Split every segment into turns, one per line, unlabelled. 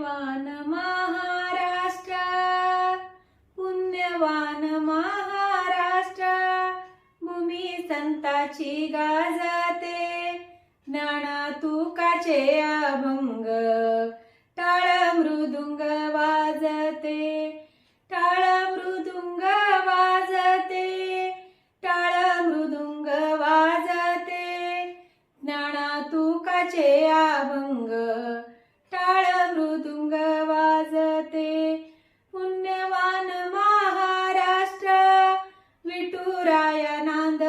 पुण्यवान महाराष्ट्र, पुण्यवान महाराष्ट्र, भूमी संताची गाजते, ज्ञाना तुकाचे अभंग, टाळ मृदुंग वाजते, टाळ मृदुंग वाजते, टाळ मृदुंग वाजते, ज्ञाना तुकाचे अभंग, टाळ मृदुंग वाजते. पुण्यवान महाराष्ट्र, विठुराय नांद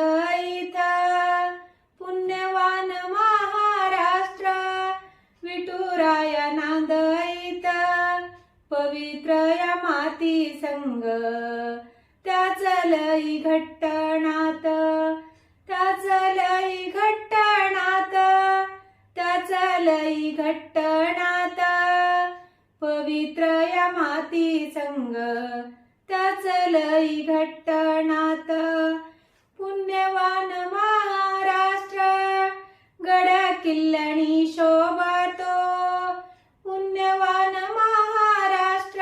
इथं, पुण्यवान महाराष्ट्र, विठुराय नांद इथं, पवित्र या माती संग, त्याच लई घट्ट नात, त्याच लई घट्ट नात, त्याच लई घट्ट नात, पवित्र या माती संग, त्याच लई घट्ट नात. पुण्यवान महाराष्ट्र, गड्या किल्ल्यानी शोभतो, पुण्यवान महाराष्ट्र,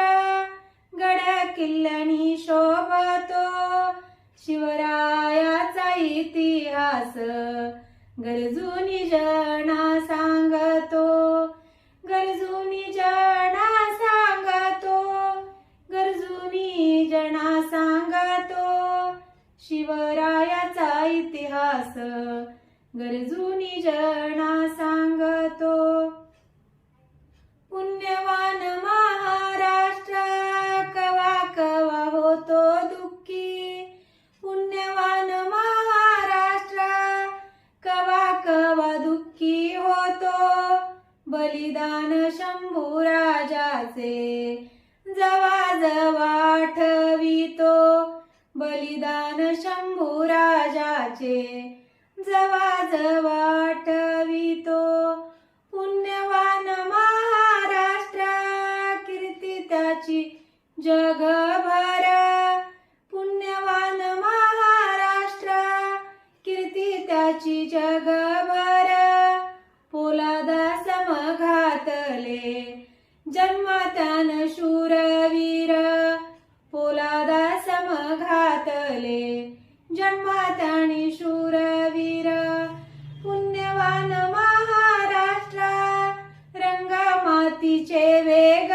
गड्या किल्ल्यानी शोभतो, शिवरायाचा इतिहास गरजूनी जना सांगतो, गरजूनी जना सांगतो, गरजूनी जना सांगतो, शिवरायाचा इतिहास गरजूनी जना सांगतो. पुण्यवान महाराष्ट्र, कवा कवा होतो दुःखी, पुण्यवान महाराष्ट्र, कवा कवा दुःखी होतो, बलिदान शंभूराजाचे जवा जवा आठवितो, बलिदान शंभूराजाचे जवा जवा आठवितो. पुण्यवान महाराष्ट्र, कीर्ती त्याची जगभर, पुण्यवान महाराष्ट्र, कीर्ती त्याची जगभर, पोलादा समघातले जन्मत्यान शूरवीर, पोलादा समघातले जन्मत्यानी शूरवीर. पुण्यवान महाराष्ट्र, रंगमातीचे वेग